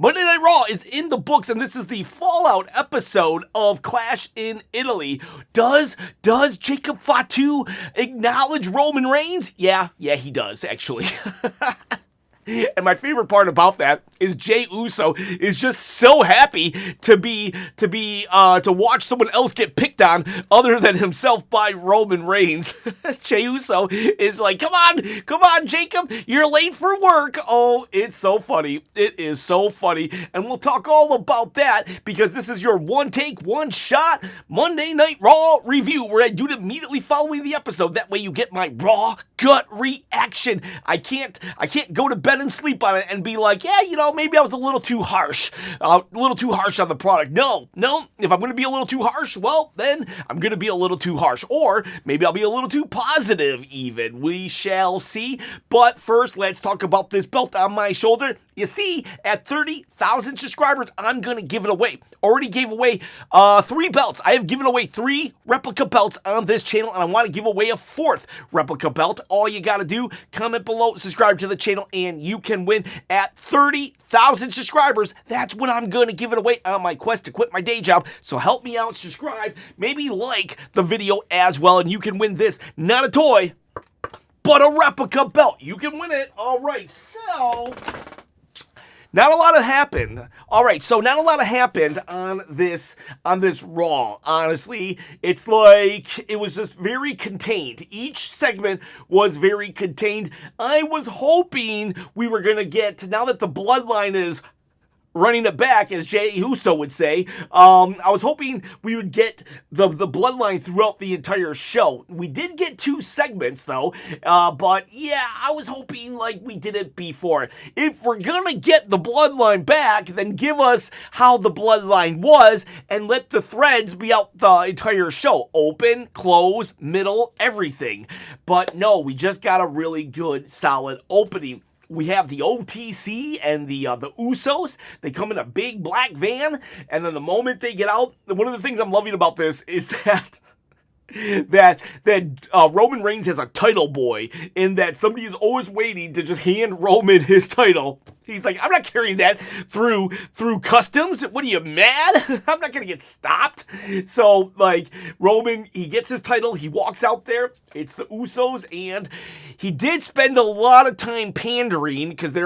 Monday Night Raw is in the books, and this is the fallout episode of Clash in Italy. Does Jacob Fatu acknowledge Roman Reigns? Yeah, he does, actually. And my favorite part about that is Jey Uso is just so happy to watch someone else get picked on other than himself by Roman Reigns. Jey Uso is like, come on, Jacob, you're late for work. Oh, it's so funny. It is so funny. And we'll talk all about that because this is your one take, one shot Monday Night Raw review where I do it immediately following the episode. That way you get my raw gut reaction. I can't go to bed and sleep on it and be like, yeah, maybe I was a little too harsh on the product. No, if I'm going to be a little too harsh, well, then I'm going to be a little too harsh, or maybe I'll be a little too positive even. We shall see. But first, let's talk about this belt on my shoulder. You see, at 30,000 subscribers, I'm going to give it away. Already gave away 3 belts. I have given away 3 replica belts on this channel, and I want to give away a 4th replica belt. All you got to do, comment below, subscribe to the channel, and you can win. At 30,000 subscribers, that's when I'm going to give it away on my quest to quit my day job. So help me out, subscribe, maybe like the video as well, and you can win this. Not a toy, but a replica belt. You can win it. All right, so... Not a lot happened. All right, so not a lot happened on this Raw. Honestly, it's like it was just very contained. Each segment was very contained. I was hoping we were going to get, now that the Bloodline is running it back, as Jey Uso would say, I was hoping we would get the Bloodline throughout the entire show. We did get 2 segments, though, but yeah, I was hoping like we did it before. If we're gonna get the Bloodline back, then give us how the Bloodline was, and let the threads be out the entire show. Open, close, middle, everything. But no, we just got a really good, solid opening. We have the OTC and the Usos. They come in a big black van, and then the moment they get out, one of the things I'm loving about this is that Roman Reigns has a title boy, in that somebody is always waiting to just hand Roman his title. He's like, I'm not carrying that through customs. What are you, mad? I'm not going to get stopped. So, like, Roman, he gets his title. He walks out there. It's the Usos, and he did spend a lot of time pandering because they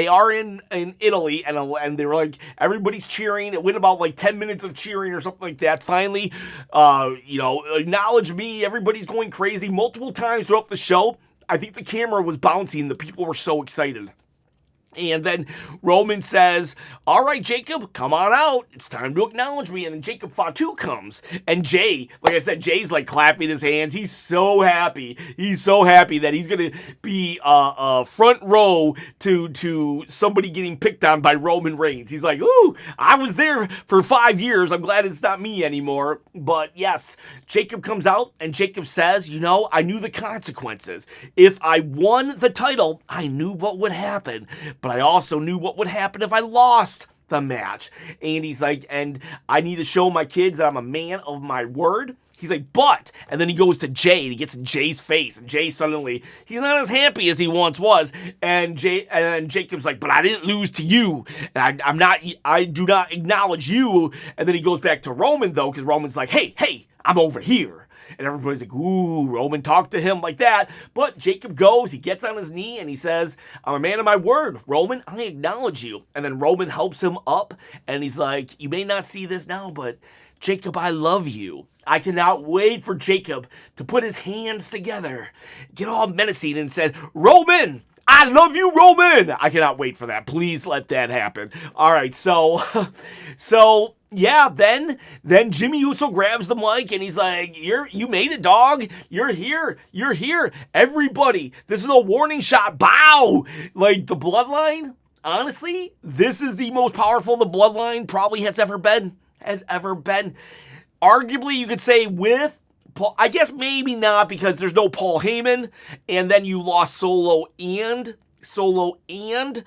are in Italy, and they were like, everybody's cheering. It went about like 10 minutes of cheering or something like that. Finally, acknowledge me. Everybody's going crazy multiple times throughout the show. I think the camera was bouncing. The people were so excited. And then Roman says, all right, Jacob, come on out. It's time to acknowledge me. And then Jacob Fatu comes. And Jey, like I said, Jey's like clapping his hands. He's so happy. He's so happy that he's going to be front row to somebody getting picked on by Roman Reigns. He's like, ooh, I was there for 5 years. I'm glad it's not me anymore. But yes, Jacob comes out and Jacob says, I knew the consequences. If I won the title, I knew what would happen. But I also knew what would happen if I lost the match. And he's like, and I need to show my kids that I'm a man of my word. He's like, but, and then he goes to Jey, and he gets in Jey's face, and Jey suddenly, he's not as happy as he once was, and Jacob's like, but I didn't lose to you, and I do not acknowledge you. And then he goes back to Roman, though, because Roman's like, hey, I'm over here. And everybody's like, ooh, Roman talked to him like that. But Jacob goes, he gets on his knee, and he says, I'm a man of my word. Roman, I acknowledge you. And then Roman helps him up, and he's like, you may not see this now, but Jacob, I love you. I cannot wait for Jacob to put his hands together, get all menacing, and said, Roman, I love you, Roman. I cannot wait for that. Please let that happen. All right, so yeah, then Jimmy Uso grabs the mic and he's like, you made it, dog. You're here. Everybody, this is a warning shot. Bow. Like, the Bloodline, honestly, this is the most powerful the Bloodline probably has ever been. Arguably, you could say with Paul, I guess maybe not, because there's no Paul Heyman, and then you lost Solo and Solo and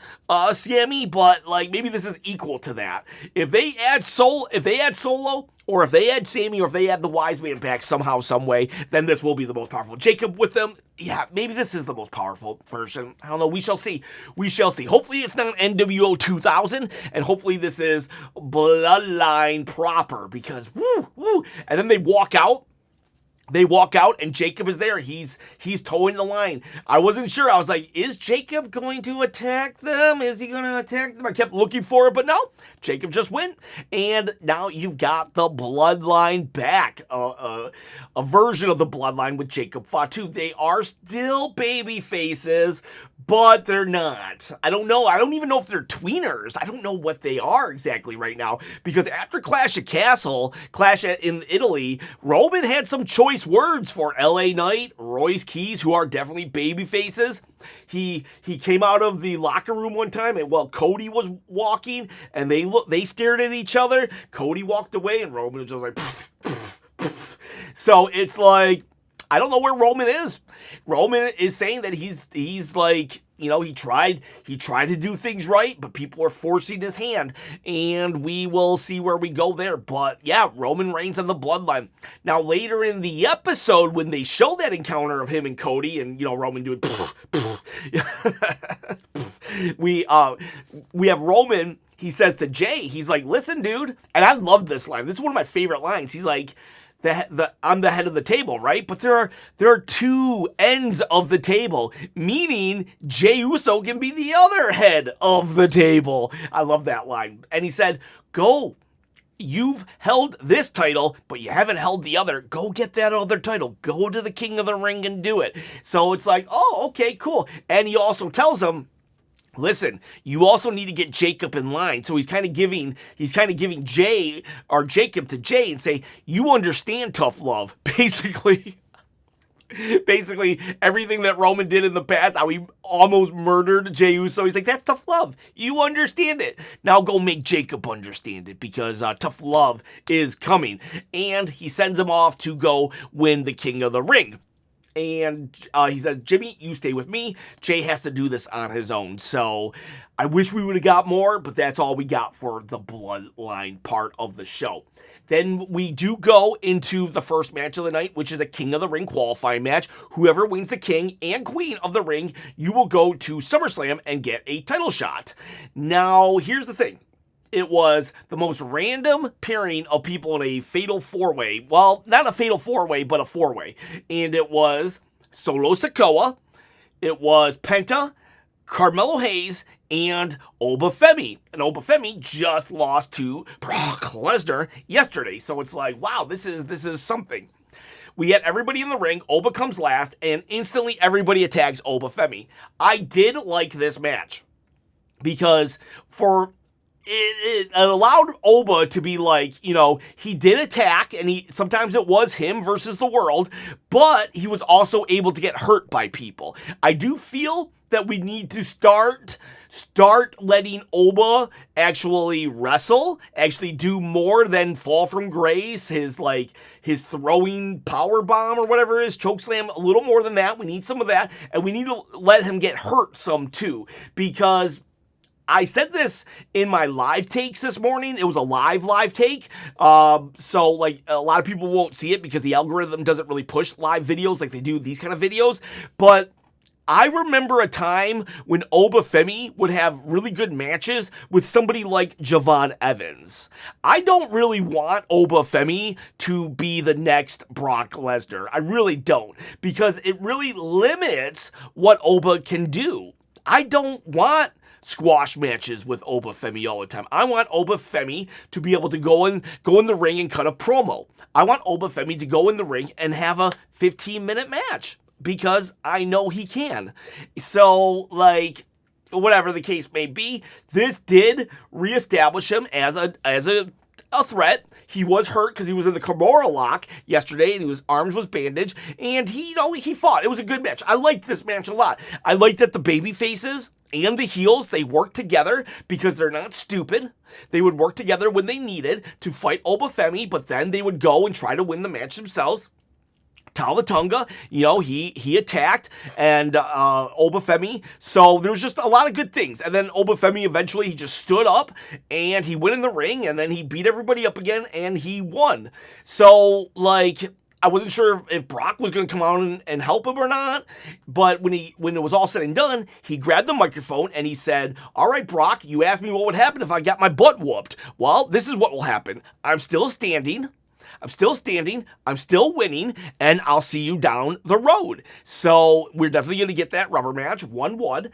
Sammy, but like maybe this is equal to that. If they add Solo, or if they add Sammy, or if they add the Wise Man back somehow, some way, then this will be the most powerful. Jacob with them, yeah, maybe this is the most powerful version. I don't know. We shall see. We shall see. Hopefully it's not NWO 2000, and hopefully this is Bloodline proper, because woo. And then they walk out. And Jacob is there. He's towing the line. I wasn't sure. I was like, is Jacob going to attack them? Is he going to attack them? I kept looking for it, but no. Jacob just went. And now you've got the Bloodline back. A version of the Bloodline with Jacob Fatu. They are still baby faces, but they're not. I don't know. I don't even know if they're tweeners. I don't know what they are exactly right now. Because after Clash in Italy, Roman had some choice words for LA Knight, Royce Keys, who are definitely baby faces. He came out of the locker room one time, and while Cody was walking, and they stared at each other. Cody walked away, and Roman was just like, pff, pff, pff. So it's like, I don't know where Roman is. Roman is saying that he's like, you know, he tried to do things right, but people are forcing his hand, and we will see where we go there. But yeah, Roman Reigns and the Bloodline. Now later in the episode, when they show that encounter of him and Cody, and you know Roman doing, we have Roman. He says to Jey, he's like, "Listen, dude," and I love this line. This is one of my favorite lines. He's like, I'm the head of the table, right? But there are two ends of the table, meaning Jey Uso can be the other head of the table. I love that line. And he said, "Go. You've held this title, but you haven't held the other. Go get that other title. Go to the King of the Ring and do it." So it's like, oh, okay, cool. And he also tells him, listen, you also need to get Jacob in line. So he's kind of giving Jey, or Jacob, to Jey and say, you understand tough love. Basically everything that Roman did in the past, how he almost murdered Jey Uso. He's like, that's tough love. You understand it. Now go make Jacob understand it, because tough love is coming. And he sends him off to go win the King of the Ring. And he said, Jimmy, you stay with me. Jey has to do this on his own. So I wish we would have got more, but that's all we got for the Bloodline part of the show. Then we do go into the first match of the night, which is a King of the Ring qualifying match. Whoever wins the King and Queen of the Ring, you will go to SummerSlam and get a title shot. Now, here's the thing. It was the most random pairing of people in a fatal four-way. Well, not a fatal four-way, but a four-way. And it was Solo Sikoa, it was Penta, Carmelo Hayes, and Oba Femi. And Oba Femi just lost to Brock Lesnar yesterday. So it's like, wow, this is something. We had everybody in the ring. Oba comes last, and instantly everybody attacks Oba Femi. I did like this match, because it allowed Oba to be like, you know, he did attack, and sometimes it was him versus the world, but he was also able to get hurt by people. I do feel that we need to start letting Oba actually wrestle, actually do more than fall from grace, his throwing power bomb or whatever it is, choke slam, a little more than that. We need some of that, and we need to let him get hurt some too, because I said this in my live takes this morning. It was a live take. So like a lot of people won't see it because the algorithm doesn't really push live videos like they do these kind of videos. But I remember a time when Oba Femi would have really good matches with somebody like Javon Evans. I don't really want Oba Femi to be the next Brock Lesnar. I really don't, because it really limits what Oba can do. I don't want squash matches with Oba Femi all the time. I want Oba Femi to be able to go in the ring and cut a promo. I want Oba Femi to go in the ring and have a 15-minute match, because I know he can. So, like, whatever the case may be, this did reestablish him as a threat. He was hurt because he was in the Kimura lock yesterday, and his arms was bandaged, and he fought. It was a good match. I liked this match a lot. I liked that the baby faces and the heels, they worked together, because they're not stupid. They would work together when they needed to fight Oba Femi, but then they would go and try to win the match themselves. Talatunga, he attacked, and Obafemi. So there was just a lot of good things. And then Obafemi eventually, he just stood up, and he went in the ring, and then he beat everybody up again, and he won. So, I wasn't sure if Brock was going to come out and help him or not, but when it was all said and done, he grabbed the microphone and he said, "All right, Brock, you asked me what would happen if I got my butt whooped. Well, this is what will happen. I'm still standing, I'm still winning, and I'll see you down the road." So we're definitely going to get that rubber match, 1-1.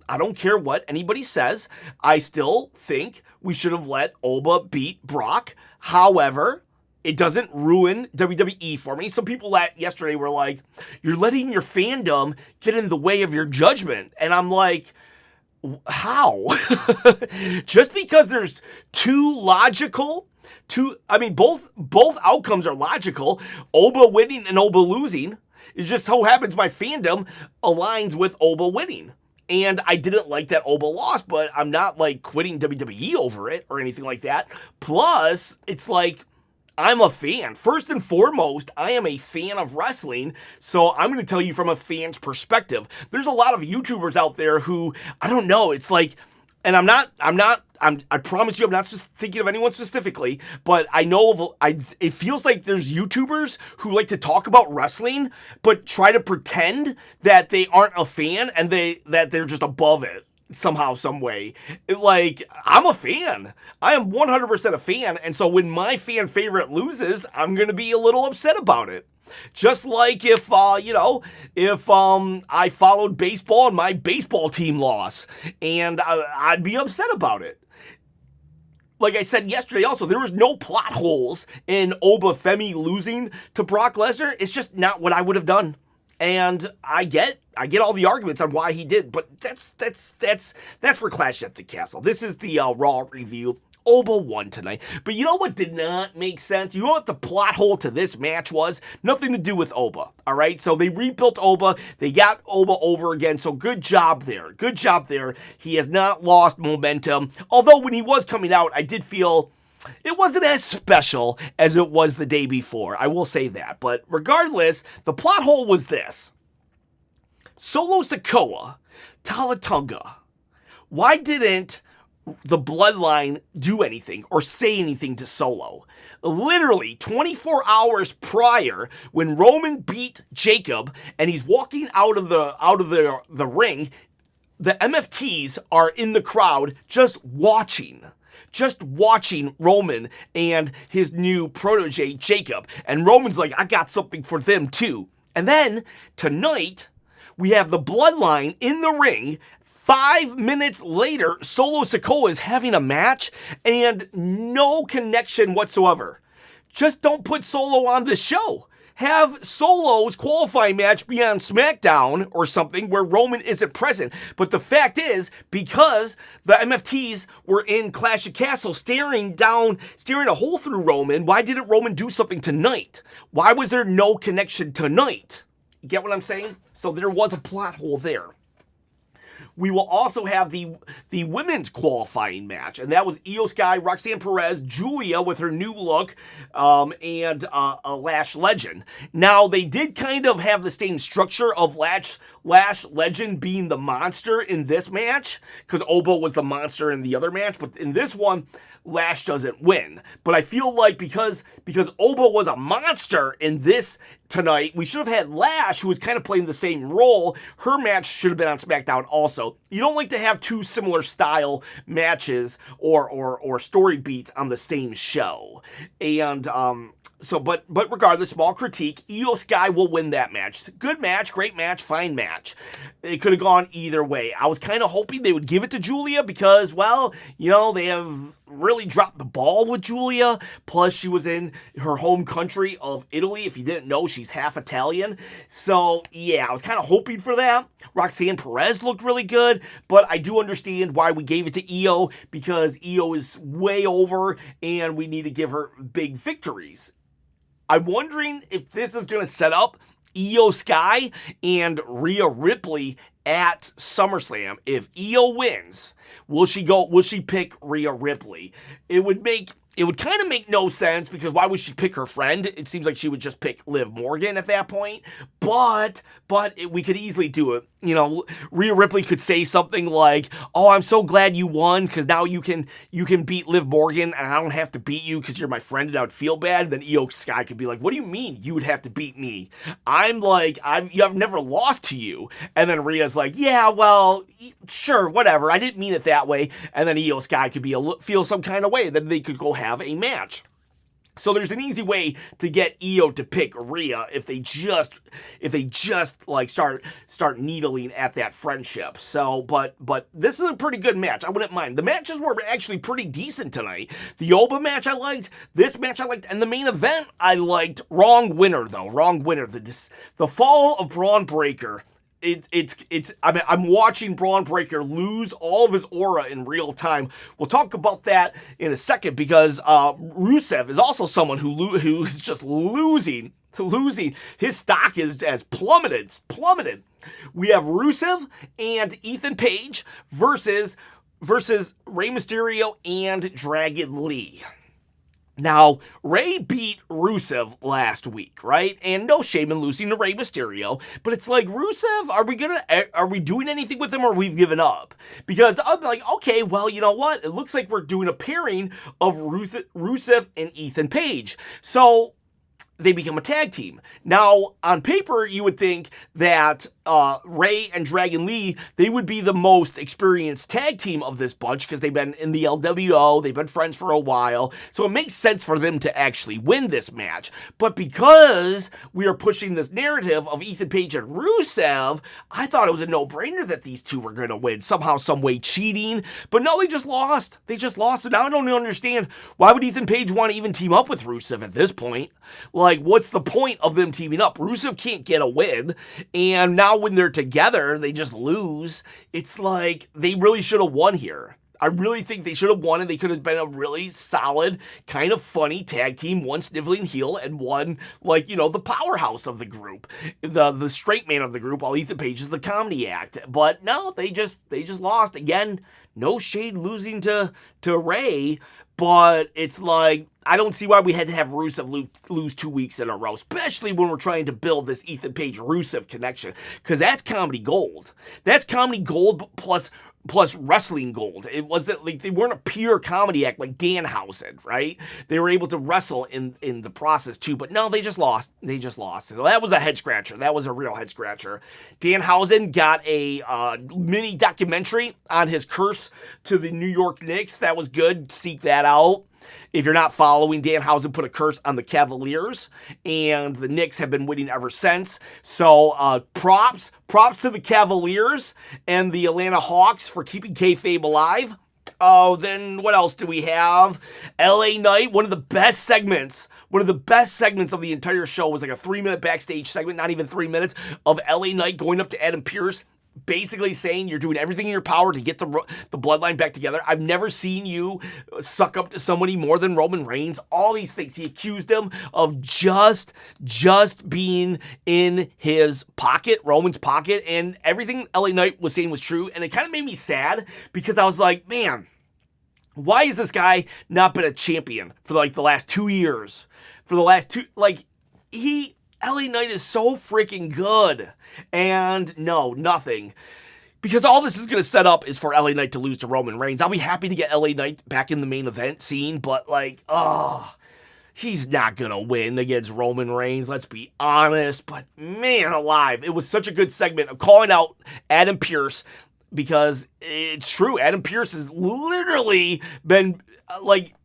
I don't care what anybody says, I still think we should have let Oba beat Brock. However, it doesn't ruin WWE for me. Some people yesterday were like, "You're letting your fandom get in the way of your judgment." And I'm like, how? Just because there's both outcomes are logical. Oba winning and Oba losing. It just so happens my fandom aligns with Oba winning. And I didn't like that Oba lost, but I'm not quitting WWE over it or anything like that. Plus, it's I'm a fan. First and foremost, I am a fan of wrestling, so I'm going to tell you from a fan's perspective. There's a lot of YouTubers out there who, I don't know, it's and I promise you, I'm not just thinking of anyone specifically, but I know it feels like there's YouTubers who like to talk about wrestling, but try to pretend that they aren't a fan and that they're just above it somehow, some way. I'm a fan. I am 100% a fan, and so when my fan favorite loses, I'm going to be a little upset about it. Just like if I followed baseball and my baseball team lost, and I'd be upset about it. Like I said yesterday also, there was no plot holes in Obafemi losing to Brock Lesnar. It's just not what I would have done. And I get all the arguments on why he did, but that's for Clash at the Castle. This is the Raw review. Oba won tonight. But you know what did not make sense? You know what the plot hole to this match was? Nothing to do with Oba, all right? So they rebuilt Oba. They got Oba over again, so good job there. Good job there. He has not lost momentum. Although when he was coming out, I did feel it wasn't as special as it was the day before. I will say that. But regardless, the plot hole was this. Solo Sikoa, Talatunga. Why didn't the Bloodline do anything or say anything to Solo? Literally 24 hours prior, when Roman beat Jacob and he's walking out of the ring, the MFTs are in the crowd just watching Roman and his new protege, Jacob. And Roman's like, "I got something for them too." And then tonight, we have the Bloodline in the ring. 5 minutes later, Solo Sikoa is having a match and no connection whatsoever. Just don't put Solo on the show. Have Solo's qualifying match be on SmackDown or something where Roman isn't present. But the fact is, because the MFTs were in Clash of Castle staring a hole through Roman, why didn't Roman do something tonight? Why was there no connection tonight? You get what I'm saying? So there was a plot hole there. We will also have the women's qualifying match, and that was Io Sky, Roxanne Perez, Julia with her new look, and Lash Legend. Now, they did kind of have the same structure of Lash Legend being the monster in this match, because Oba was the monster in the other match, but in this one, Lash doesn't win. But I feel like because Oba was a monster in this tonight, we should have had Lash, who was kind of playing the same role. Her match should have been on SmackDown also. You don't like to have two similar style matches or story beats on the same show. And but regardless, small critique, Io Sky will win that match. Good match, great match, fine match. It could have gone either way. I was kind of hoping they would give it to Julia because, well, they have really dropped the ball with Julia. Plus, she was in her home country of Italy. If you didn't know, she's half Italian. So, yeah, I was kind of hoping for that. Roxanne Perez looked really good, but I do understand why we gave it to Io, because Io is way over and we need to give her big victories. I'm wondering if this is going to set up Io Sky and Rhea Ripley at SummerSlam. If Io wins, will she pick Rhea Ripley? It would make it would kind of make no sense because why would she pick her friend? It seems like she would just pick Liv Morgan at that point. But we could easily do it. You know, Rhea Ripley could say something like, "Oh, I'm so glad you won because now you can beat Liv Morgan and I don't have to beat you because you're my friend and I would feel bad." And then Io Sky could be like, "What do you mean you would have to beat me? I've never lost to you." And then Rhea's like, "Yeah, well, sure, whatever. I didn't mean it that way." And then Io Sky could feel some kind of way. Then they could go have a match. So there's an easy way to get Io to pick Rhea if they just like start needling at that friendship. So, but this is a pretty good match. I wouldn't mind. The matches were actually pretty decent tonight. The Oba match I liked. This match I liked, and the main event I liked. Wrong winner though. Wrong winner. The fall of Bron Breakker. I'm watching Bron Breakker lose all of his aura in real time. We'll talk about that in a second because Rusev is also someone who's just losing. His stock has plummeted. We have Rusev and Ethan Page versus Rey Mysterio and Dragon Lee. Now, Rey beat Rusev last week, right? And no shame in losing to Rey Mysterio, but it's like, Rusev, are we doing anything with him or we've given up? Because I'm like, okay, well, you know what? It looks like we're doing a pairing of Rusev and Ethan Page. So they become a tag team. Now, on paper, you would think that Rey and Dragon Lee, they would be the most experienced tag team of this bunch because they've been in the LWO, they've been friends for a while, so it makes sense for them to actually win this match. But because we are pushing this narrative of Ethan Page and Rusev, I thought it was a no-brainer that these two were going to win, somehow, some way cheating. But no, they just lost. And now I don't understand, why would Ethan Page want to even team up with Rusev at this point? Like, what's the point of them teaming up? Rusev can't get a win, and now when they're together, they just lose. It's like, they really should have won here. I really think they should have won, and they could have been a really solid, kind of funny tag team, one sniveling heel, and one, like, you know, the powerhouse of the group, the straight man of the group, while Ethan Page is the comedy act. But no, they just lost. Again, no shade losing to Rey, but it's like, I don't see why we had to have Rusev lose 2 weeks in a row, especially when we're trying to build this Ethan Page-Rusev connection, because that's comedy gold. That's comedy gold plus wrestling gold. It wasn't like they weren't a pure comedy act like Danhausen, right? They were able to wrestle in the process too, but no, they just lost. So that was a head scratcher. That was a real head scratcher. Danhausen got a mini documentary on his curse to the New York Knicks. That was good. Seek that out. If you're not following, Danhausen put a curse on the Cavaliers, and the Knicks have been winning ever since. So props to the Cavaliers and the Atlanta Hawks for keeping kayfabe alive. Oh, then what else do we have? LA Knight, one of the best segments of the entire show was like a 3-minute backstage segment, not even 3 minutes, of LA Knight going up to Adam Pearce, basically saying you're doing everything in your power to get the bloodline back together. I've never seen you suck up to somebody more than Roman Reigns. All these things. He accused him of just being in his pocket, Roman's pocket, and everything LA Knight was saying was true. And it kind of made me sad because I was like, man, why has this guy not been a champion for like the last 2 years? LA Knight is so freaking good. And no, nothing. Because all this is going to set up is for LA Knight to lose to Roman Reigns. I'll be happy to get LA Knight back in the main event scene, but he's not going to win against Roman Reigns, let's be honest. But man alive, it was such a good segment of calling out Adam Pearce, because it's true. Adam Pearce has literally been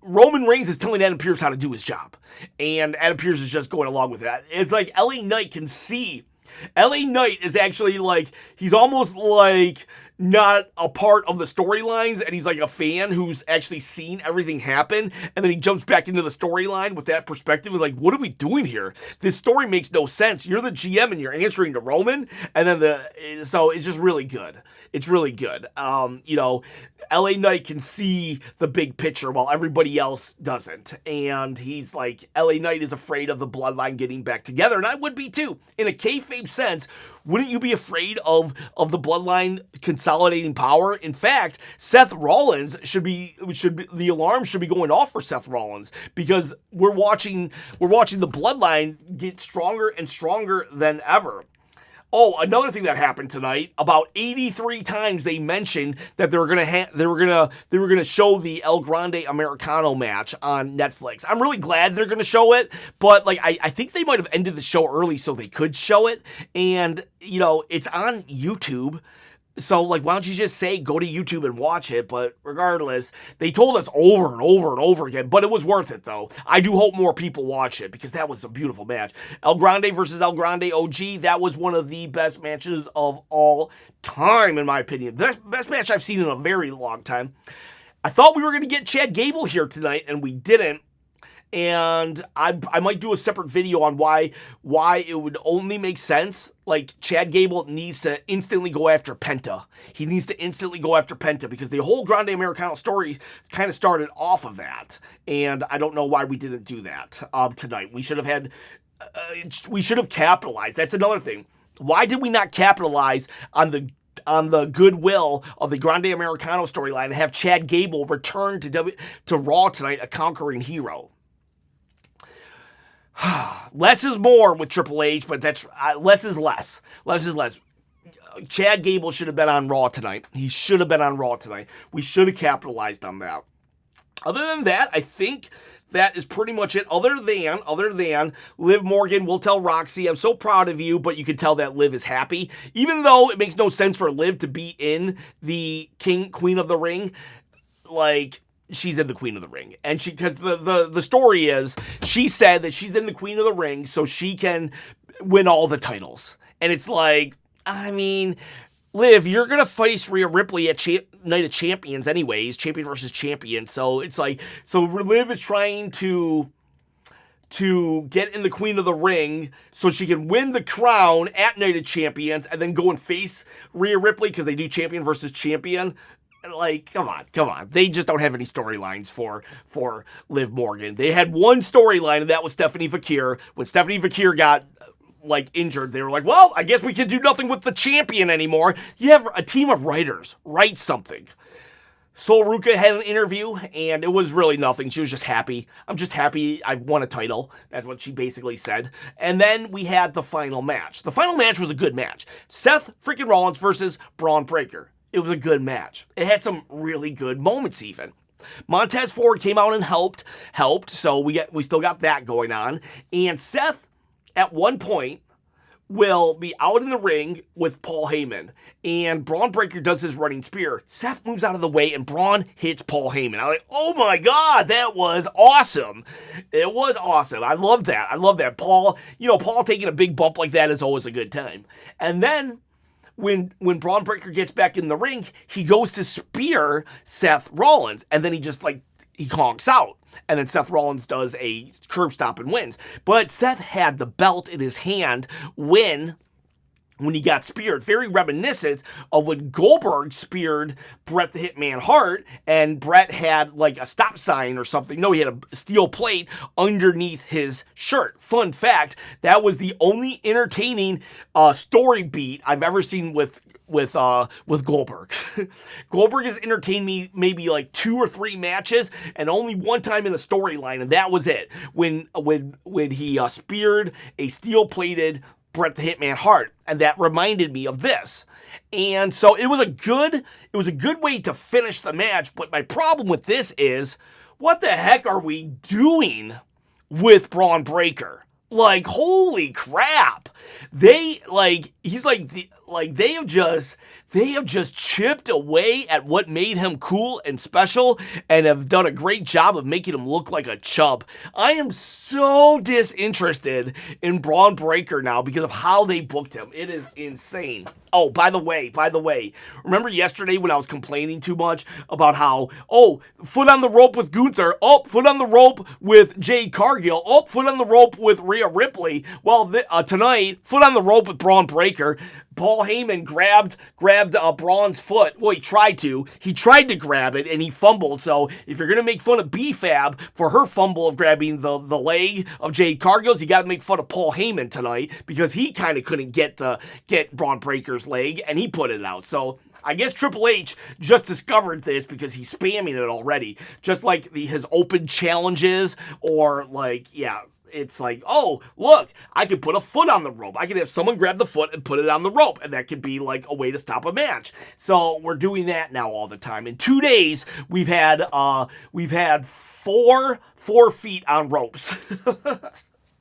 Roman Reigns is telling Adam Pearce how to do his job, and Adam Pearce is just going along with that. It's like LA Knight can see. LA Knight is actually he's almost like not a part of the storylines, and he's like a fan who's actually seen everything happen, and then he jumps back into the storyline with that perspective. He's like, what are we doing here? This story makes no sense. You're the GM and you're answering to Roman, and then so it's just really good. It's really good. LA Knight can see the big picture while everybody else doesn't, and he's like, LA Knight is afraid of the bloodline getting back together, and I would be too. In a kayfabe sense, Wouldn't you be afraid of the Bloodline consolidating power? In fact, Seth Rollins the alarm should be going off for Seth Rollins, because we're watching the Bloodline get stronger and stronger than ever. Oh, another thing that happened tonight, about 83 times they mentioned that they were gonna show the El Grande Americano match on Netflix. I'm really glad they're gonna show it, but like I think they might have ended the show early so they could show it, and it's on YouTube. So, like, why don't you just say, go to YouTube and watch it? But regardless, they told us over and over and over again, but it was worth it, though. I do hope more people watch it, because that was a beautiful match. El Grande versus El Grande OG, that was one of the best matches of all time, in my opinion. The best match I've seen in a very long time. I thought we were going to get Chad Gable here tonight, and we didn't. And I might do a separate video on why it would only make sense. Like, Chad Gable needs to instantly go after Penta. He needs to instantly go after Penta, because the whole Grande Americano story kind of started off of that. And I don't know why we didn't do that tonight. We should have capitalized. That's another thing. Why did we not capitalize on the goodwill of the Grande Americano storyline and have Chad Gable return to Raw tonight, a conquering hero? Less is more with Triple H, but that's less is less. Less is less. Chad Gable should have been on Raw tonight. He should have been on Raw tonight. We should have capitalized on that. Other than that, I think that is pretty much it. Other than Liv Morgan will tell Roxy, I'm so proud of you, but you can tell that Liv is happy. Even though it makes no sense for Liv to be in the Queen of the Ring, like, she's in the Queen of the Ring. And because the story is, she said that she's in the Queen of the Ring so she can win all the titles. And it's like, I mean, Liv, you're going to face Rhea Ripley at Night of Champions anyways, champion versus champion. So it's like, so Liv is trying to get in the Queen of the Ring so she can win the crown at Night of Champions and then go and face Rhea Ripley, because they do champion versus champion. Like, come on. They just don't have any storylines for Liv Morgan. They had one storyline, and that was Stephanie Fakir. When Stephanie Fakir got, like, injured, they were like, well, I guess we can do nothing with the champion anymore. You have a team of writers. Write something. Sol Ruca had an interview, and it was really nothing. She was just happy. I'm just happy I won a title. That's what she basically said. And then we had the final match. The final match was a good match. Seth freaking Rollins versus Bron Breakker. It was a good match. It had some really good moments even. Montez Ford came out and helped, so we still got that going on. And Seth, at one point, will be out in the ring with Paul Heyman. And Bron Breakker does his running spear. Seth moves out of the way, and Braun hits Paul Heyman. I'm like, oh my God, that was awesome. It was awesome. I love that. Paul taking a big bump like that is always a good time. And then, when Bron Breakker gets back in the ring, he goes to spear Seth Rollins, and then he just, like, he conks out. And then Seth Rollins does a curb stop and wins. But Seth had the belt in his hand when he got speared. Very reminiscent of when Goldberg speared Bret the Hitman Hart, and Bret had like a stop sign or something. No, he had a steel plate underneath his shirt. Fun fact, that was the only entertaining story beat I've ever seen with Goldberg. Goldberg has entertained me maybe like 2 or 3 matches, and only one time in the storyline, and that was it. When he speared a steel-plated Bret the Hitman Hart, and that reminded me of this. And so it was a good way to finish the match, but my problem with this is, what the heck are we doing with Bron Breakker? Like, holy crap. They have just chipped away at what made him cool and special, and have done a great job of making him look like a chump. I am so disinterested in Bron Breakker now because of how they booked him. It is insane. Oh, by the way, remember yesterday when I was complaining too much about how, foot on the rope with Gunther, foot on the rope with Jade Cargill, foot on the rope with Rhea Ripley. Well, tonight, foot on the rope with Bron Breakker. Paul Heyman grabbed Braun's foot. Well, he tried to. He tried to grab it, and he fumbled. So if you're going to make fun of B-Fab for her fumble of grabbing the leg of Jade Cargill's, you got to make fun of Paul Heyman tonight because he kind of couldn't get Bron Breakker's leg, and he put it out. So I guess Triple H just discovered this because he's spamming it already. Just like his open challenges or like, yeah, it's like, oh, look, I could put a foot on the rope. I could have someone grab the foot and put it on the rope, and that could be like a way to stop a match. So we're doing that now all the time. In 2 days, we've had 4 feet on ropes.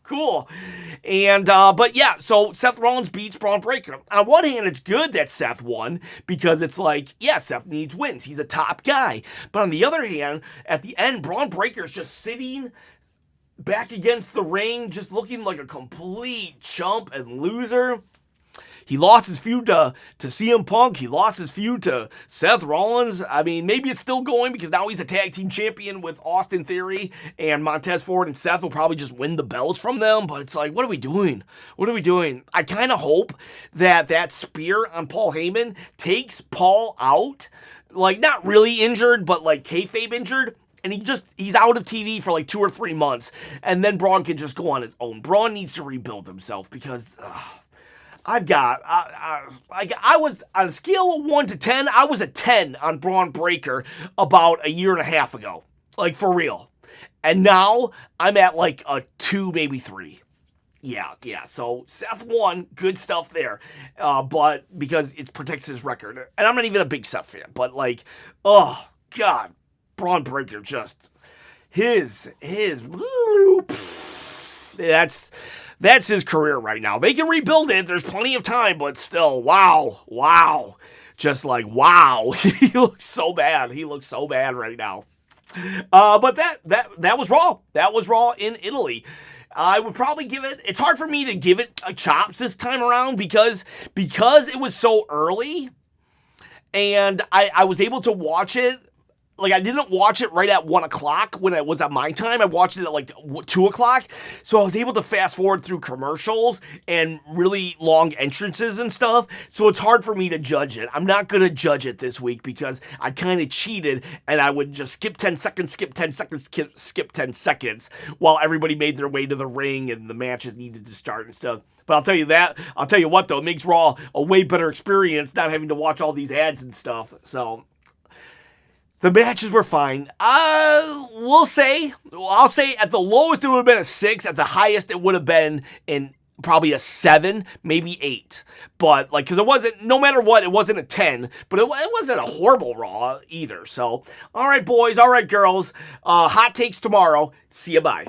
Cool. And, but yeah, so Seth Rollins beats Bron Breakker. On one hand, it's good that Seth won because it's like, yeah, Seth needs wins. He's a top guy. But on the other hand, at the end, Bron Breakker's just sitting back against the ring, just looking like a complete chump and loser. He lost his feud to CM Punk. He lost his feud to Seth Rollins. I mean, maybe it's still going because now he's a tag team champion with Austin Theory, and Montez Ford and Seth will probably just win the belts from them. But it's like, what are we doing? What are we doing? I kind of hope that spear on Paul Heyman takes Paul out, like not really injured, but like kayfabe injured. And he's out of TV for like 2 or 3 months. And then Braun can just go on his own. Braun needs to rebuild himself because I was on a scale of 1 to 10, I was a 10 on Bron Breakker about a year and a half ago. Like for real. And now I'm at like a 2, maybe 3. Yeah. So Seth won, good stuff there. But because it protects his record. And I'm not even a big Seth fan, but like, oh God. Bron Breakker just that's his career right now. They can rebuild it. There's plenty of time, but still, wow. Just like, wow. He looks so bad. He looks so bad right now. But that was Raw. That was Raw in Italy. I would probably give it, it's hard for me to give it a chops this time around because it was so early and I was able to watch it. Like, I didn't watch it right at 1 o'clock when it was at my time. I watched it at, like, 2 o'clock. So I was able to fast forward through commercials and really long entrances and stuff. So it's hard for me to judge it. I'm not going to judge it this week because I kind of cheated and I would just skip 10 seconds, skip 10 seconds while everybody made their way to the ring and the matches needed to start and stuff. But I'll tell you what, though, it makes Raw a way better experience not having to watch all these ads and stuff. So the matches were fine. I'll say at the lowest it would have been a 6. At the highest it would have been in probably a 7, maybe 8. But like, because it wasn't, no matter what, it wasn't a 10. But it wasn't a horrible Raw either. So, all right, boys, all right, girls. Hot takes tomorrow. See you, bye.